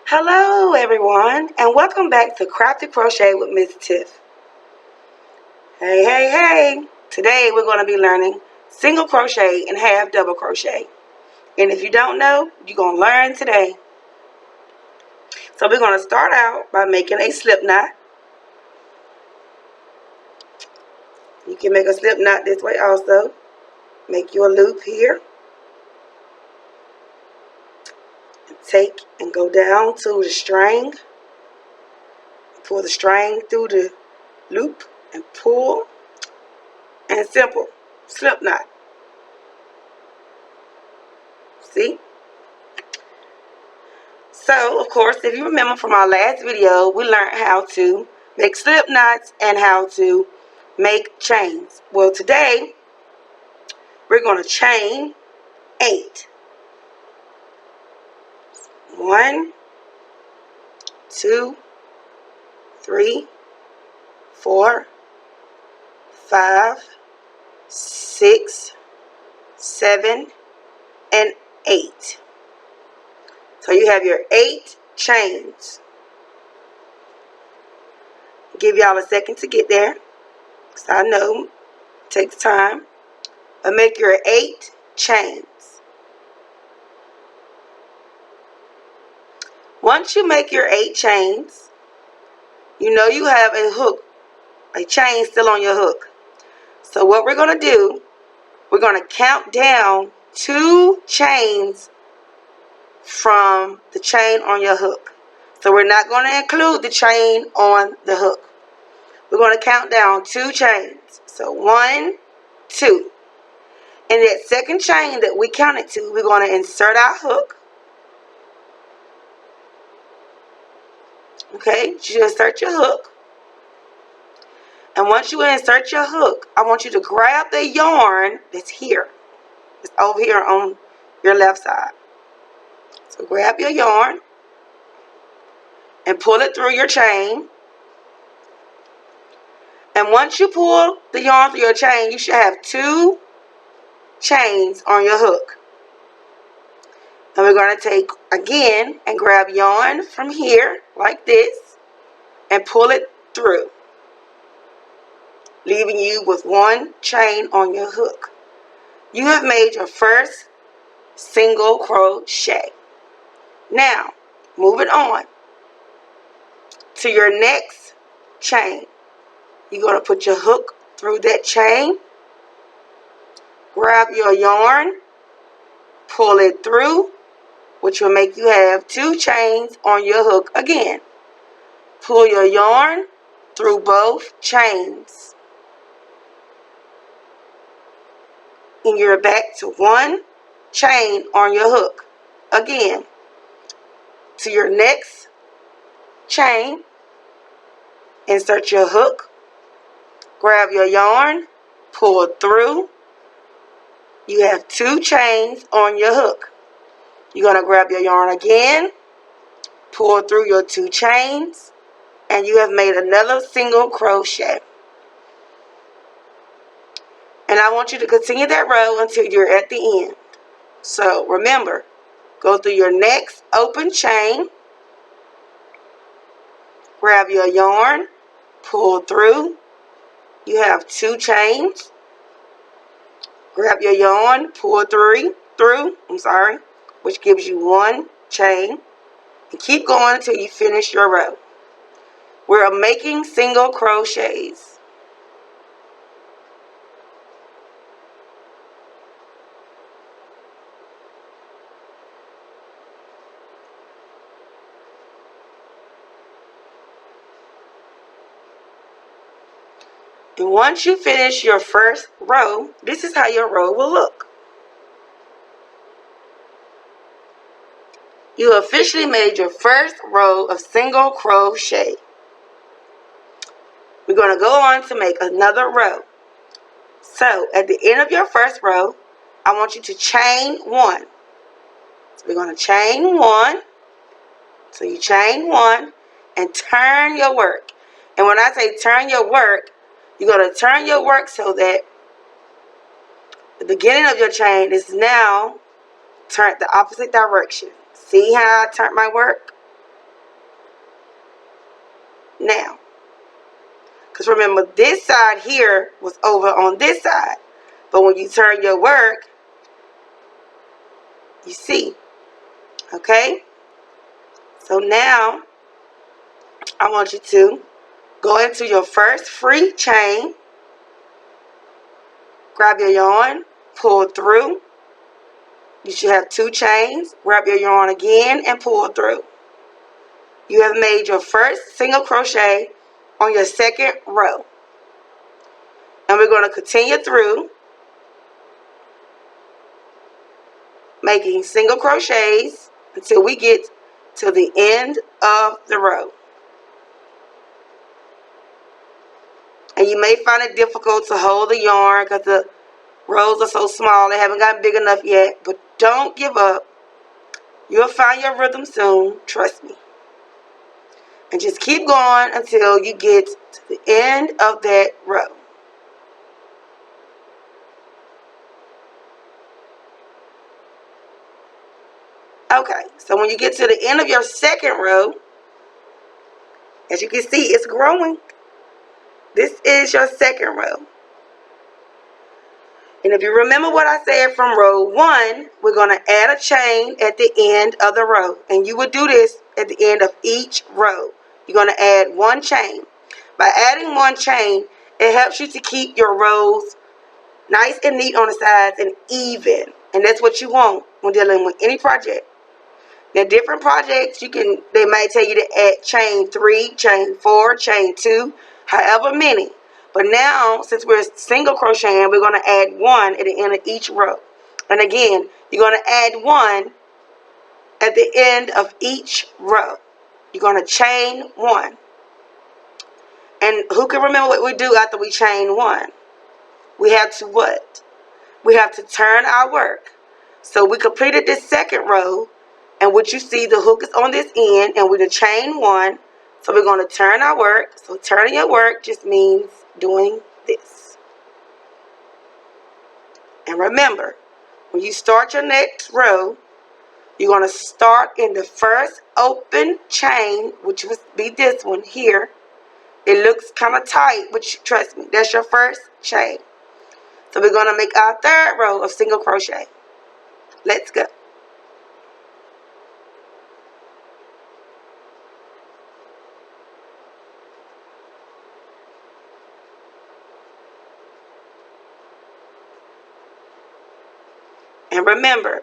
Hello everyone, and welcome back to Crafty Crochet with Miss Tiff. Hey! Today we're going to be learning single crochet and half double crochet. And if you don't know, you're going to learn today. So we're going to start out by making a slip knot. You can make a slip knot this way also. Make your loop here. And take and go down to the string. Pull the string through the loop and pull. And simple. Slip knot. See? So, of course, if you remember from our last video, we learned how to make slip knots and how to make chains. Well, today, we're going to chain 8. 1, 2, 3, 4, 5, 6, 7, and 8. So you have your 8 chains. Give y'all a second to get there, because I know it takes time. But make your 8 chains. Once you make your 8 chains, you know you have a hook, a chain still on your hook. So what we're going to do, we're going to count down 2 chains from the chain on your hook. So we're not going to include the chain on the hook. We're going to count down 2 chains. So 1, 2. In that second chain that we counted to, we're going to insert our hook. Okay, you insert your hook. And once you insert your hook, I want you to grab the yarn that's here. It's over here on your left side. So grab your yarn and pull it through your chain. And once you pull the yarn through your chain, you should have 2 chains on your hook. And we're going to take again and grab yarn from here like this and pull it through, leaving you with 1 chain on your hook. You have made your first single crochet. Now, moving on to your next chain. You're going to put your hook through that chain, grab your yarn, pull it through, which will make you have 2 chains on your hook again. Pull your yarn through both chains. And you're back to 1 chain on your hook. Again, to your next chain, insert your hook, grab your yarn, pull through. You have 2 chains on your hook. You're going to grab your yarn again, pull through your 2 chains, and you have made another single crochet. And I want you to continue that row until you're at the end. So remember, go through your next open chain, grab your yarn, pull through. You have 2 chains. Grab your yarn, pull through, which gives you 1 chain. And keep going until you finish your row. We're making single crochets. And once you finish your first row, this is how your row will look. You officially made your first row of single crochet. We're going to go on to make another row. So at the end of your first row, I want you to chain 1. So we're going to chain 1. So you chain 1 and turn your work. And when I say turn your work, you're going to turn your work so that the beginning of your chain is now turned the opposite direction. See how I turned my work? now. Because remember, this side here was over on this side. But when you turn your work, you see. Okay? So now, I want you to go into your first free chain. Grab your yarn, pull through. You should have 2 chains. Grab your yarn again and pull through. You have made your first single crochet on your second row. And we're going to continue through making single crochets until we get to the end of the row. And you may find it difficult to hold the yarn because the rows are so small. They haven't gotten big enough yet. But don't give up. You'll find your rhythm soon. Trust me. And just keep going until you get to the end of that row. Okay, so when you get to the end of your second row, as you can see, it's growing. This is your second row. And if you remember what I said from row 1, we're going to add a chain at the end of the row. And you would do this at the end of each row. You're going to add 1 chain. By adding 1 chain, it helps you to keep your rows nice and neat on the sides and even. And that's what you want when dealing with any project. Now, different projects, they might tell you to add chain 3, chain 4, chain 2, however many. But now, since we're single crocheting, we're going to add 1 at the end of each row. And again, you're going to add 1 at the end of each row. You're going to chain 1. And who can remember what we do after we chain 1? We have to what? We have to turn our work. So we completed this second row. And what you see, the hook is on this end, and we're going to chain 1. So we're going to turn our work. So turning your work just means doing this. And remember, when you start your next row, you're going to start in the first open chain, which would be this one here. It looks kind of tight, but trust me, that's your first chain. So we're going to make our third row of single crochet. Let's go. And remember,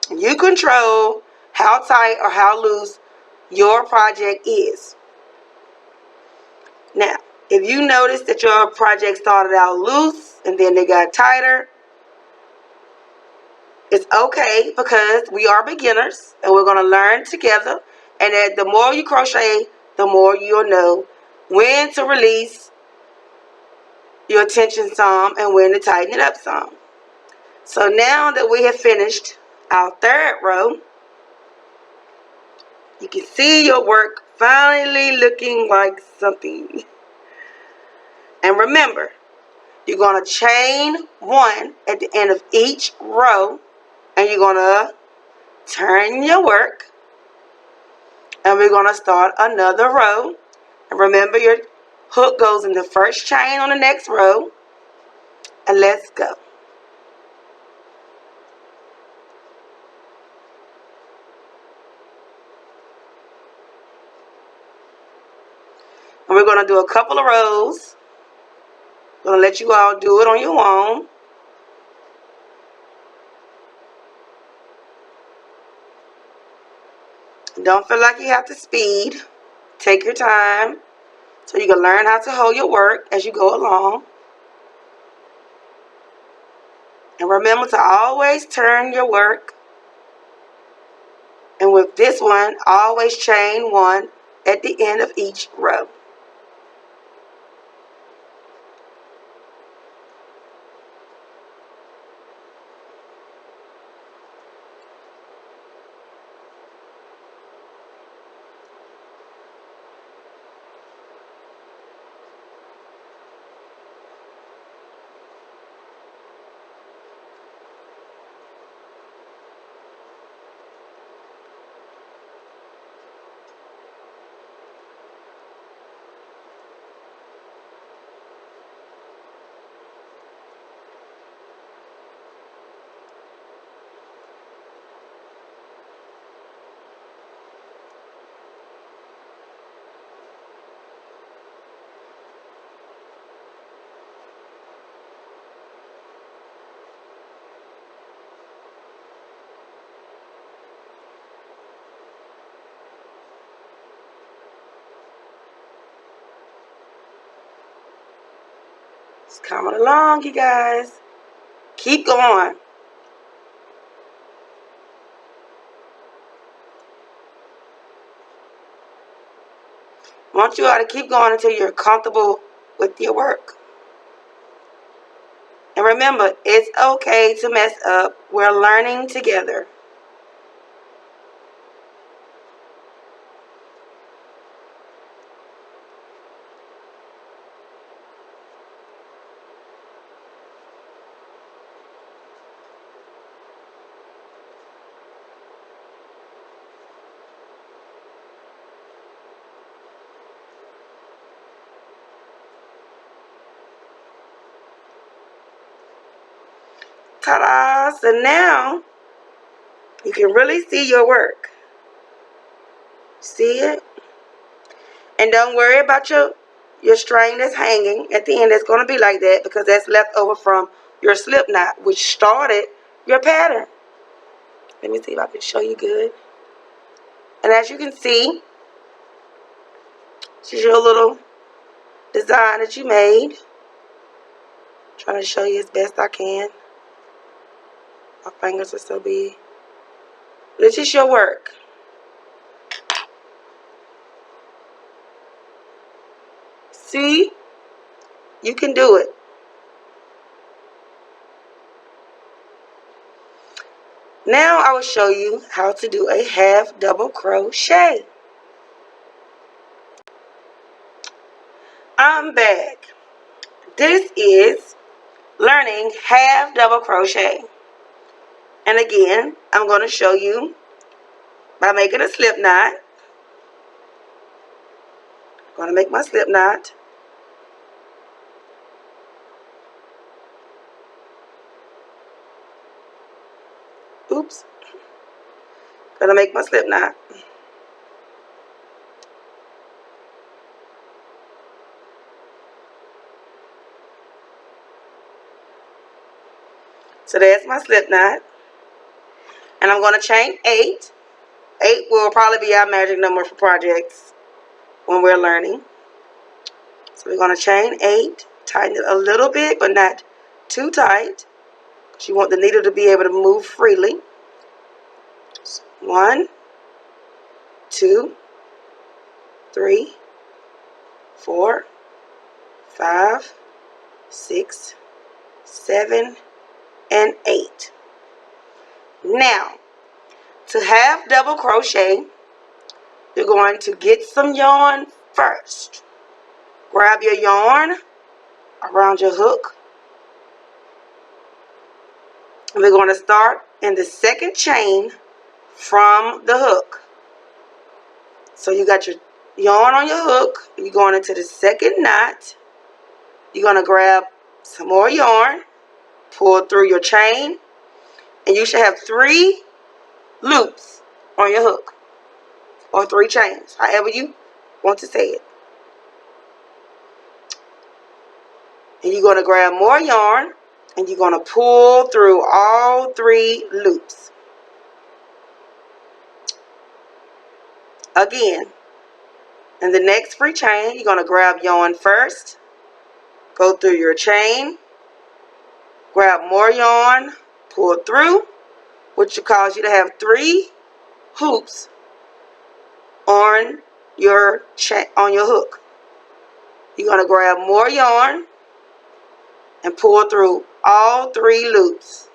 you control how tight or how loose your project is. Now, if you notice that your project started out loose and then they got tighter, it's okay because we are beginners and we're going to learn together. And that the more you crochet, the more you'll know when to release your tension some and when to tighten it up some. So now that we have finished our third row, you can see your work finally looking like something. And remember, you're going to chain 1 at the end of each row, and you're going to turn your work, and we're going to start another row. And remember, your hook goes in the first chain on the next row, and let's go. And we're going to do a couple of rows. I'm going to let you all do it on your own. Don't feel like you have to speed. Take your time so you can learn how to hold your work as you go along. And remember to always turn your work. And with this one, always chain 1 at the end of each row. It's coming along, you guys. Keep going. I want you all to keep going until you're comfortable with your work. And remember, it's okay to mess up. We're learning together. Ta-da! So now you can really see your work. See it? And don't worry about your string that's hanging at the end. It's going to be like that because that's left over from your slip knot, which started your pattern. Let me see if I can show you good. And as you can see, this is your little design that you made. I'm trying to show you as best I can. My fingers are so big. This is your work. See? You can do it. Now I will show you how to do a half double crochet. I'm back. This is learning half double crochet. And again, I'm going to show you by making a slip knot. I'm going to make my slip knot. Oops. Going to make my slip knot. So there's my slip knot. And I'm going to chain 8. 8 will probably be our magic number for projects when we're learning. So we're going to chain 8. Tighten it a little bit, but not too tight. Because you want the needle to be able to move freely. So 1, 2, 3, 4, 5, 6, 7, and 8. Now, to half double crochet, you're going to get some yarn first. Grab your yarn around your hook. And we're going to start in the second chain from the hook. So you got your yarn on your hook. You're going into the second knot. You're going to grab some more yarn, pull through your chain, and you should have 3 loops on your hook, or 3 chains, however you want to say it. And you're going to grab more yarn, and you're going to pull through all 3 loops. Again, in the next free chain, you're going to grab yarn first, go through your chain, grab more yarn, pull through, which will cause you to have 3 hoops on your hook. You're going to grab more yarn and pull through all 3 loops.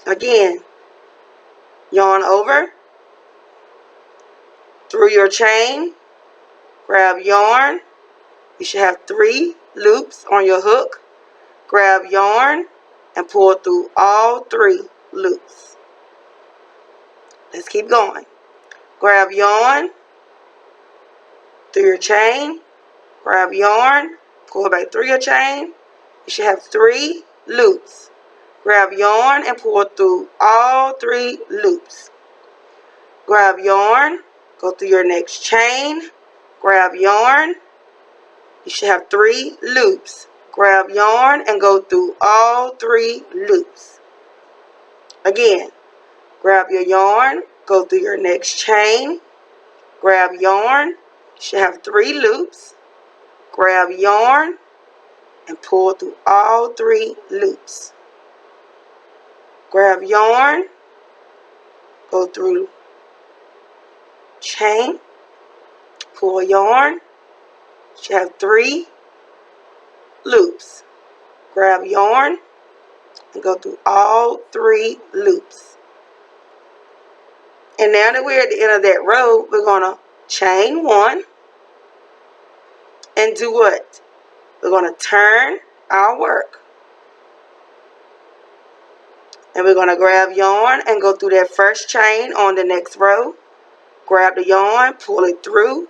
Again, yarn over, through your chain, grab yarn. You should have 3 loops on your hook. Grab yarn and pull through all 3 loops. Let's keep going. Grab yarn through your chain, grab yarn, pull back through your chain. You should have 3 loops. Grab yarn and pull through all 3 loops. Grab yarn, go through your next chain, grab yarn. You should have 3 loops. Grab yarn and go through all 3 loops. Again, grab your yarn, go through your next chain, grab yarn. You should have 3 loops. Grab yarn and pull through all 3 loops. Grab yarn, go through chain, pull yarn, should have 3 loops. Grab yarn and go through all 3 loops. And now that we're at the end of that row, we're going to chain 1 and do what? We're going to turn our work. And we're going to grab yarn and go through that first chain on the next row. Grab the yarn, pull it through,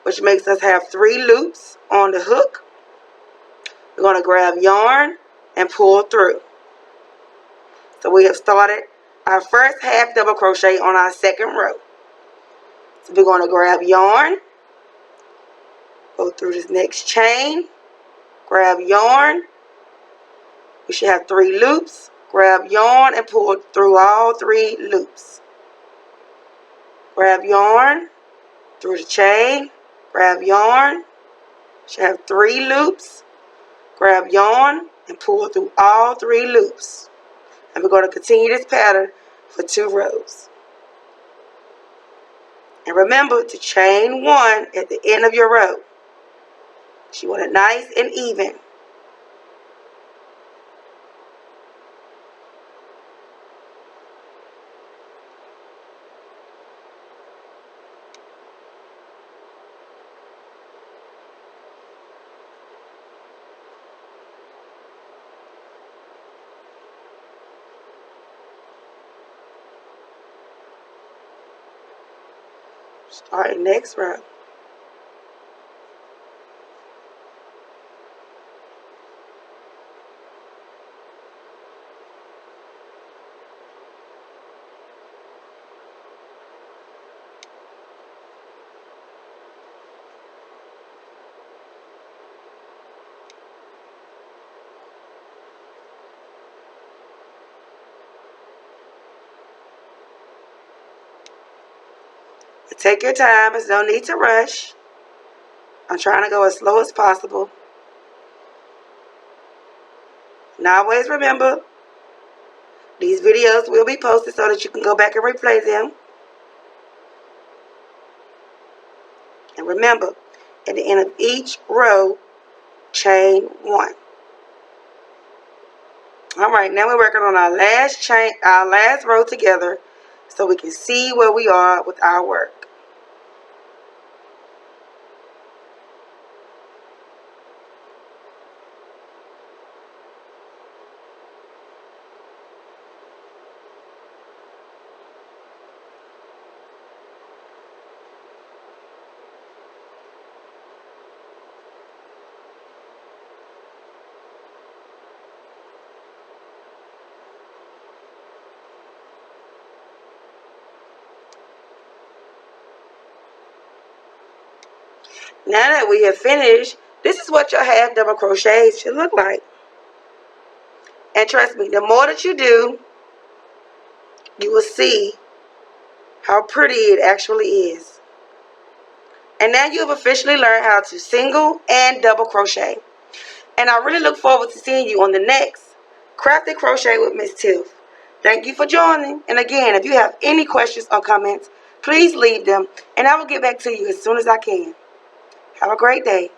which makes us have 3 loops on the hook. We're going to grab yarn and pull through. So we have started our first half double crochet on our second row. So we're going to grab yarn, go through this next chain, grab yarn. We should have 3 loops. Grab yarn and pull through all 3 loops. Grab yarn through the chain, grab yarn, should have 3 loops. Grab yarn and pull through all 3 loops. And we're going to continue this pattern for 2 rows. And remember to chain 1 at the end of your row. You want it nice and even. Start next row. Take your time. There's no need to rush. I'm trying to go as slow as possible. And always remember, these videos will be posted so that you can go back and replay them. And remember, at the end of each row, chain 1. Alright, now we're working on our last row together so we can see where we are with our work. Now that we have finished, this is what your half double crochets should look like. And trust me, the more that you do, you will see how pretty it actually is. And now you have officially learned how to single and double crochet. And I really look forward to seeing you on the next Crafted Crochet with Miss Tiff. Thank you for joining. And again, if you have any questions or comments, please leave them and I will get back to you as soon as I can. Have a great day.